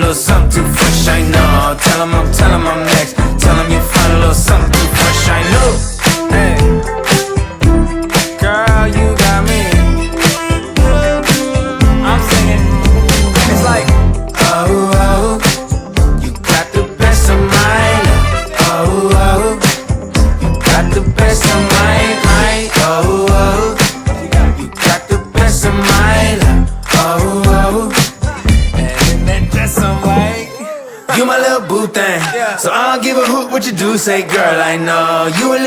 little something too fresh, I know. Tell 'em I'm next. Tell 'em you find a little something too fresh, I know. Hey, girl, you got me. I'm singing. It's like, oh, oh, you got the best of mine. Oh, oh, you got the best of mine. Oh, oh, you got the best of mine. Oh, oh, and that dress I'm like, you my little boo thing. So I don't give a hoot what you do, say, girl, I know you a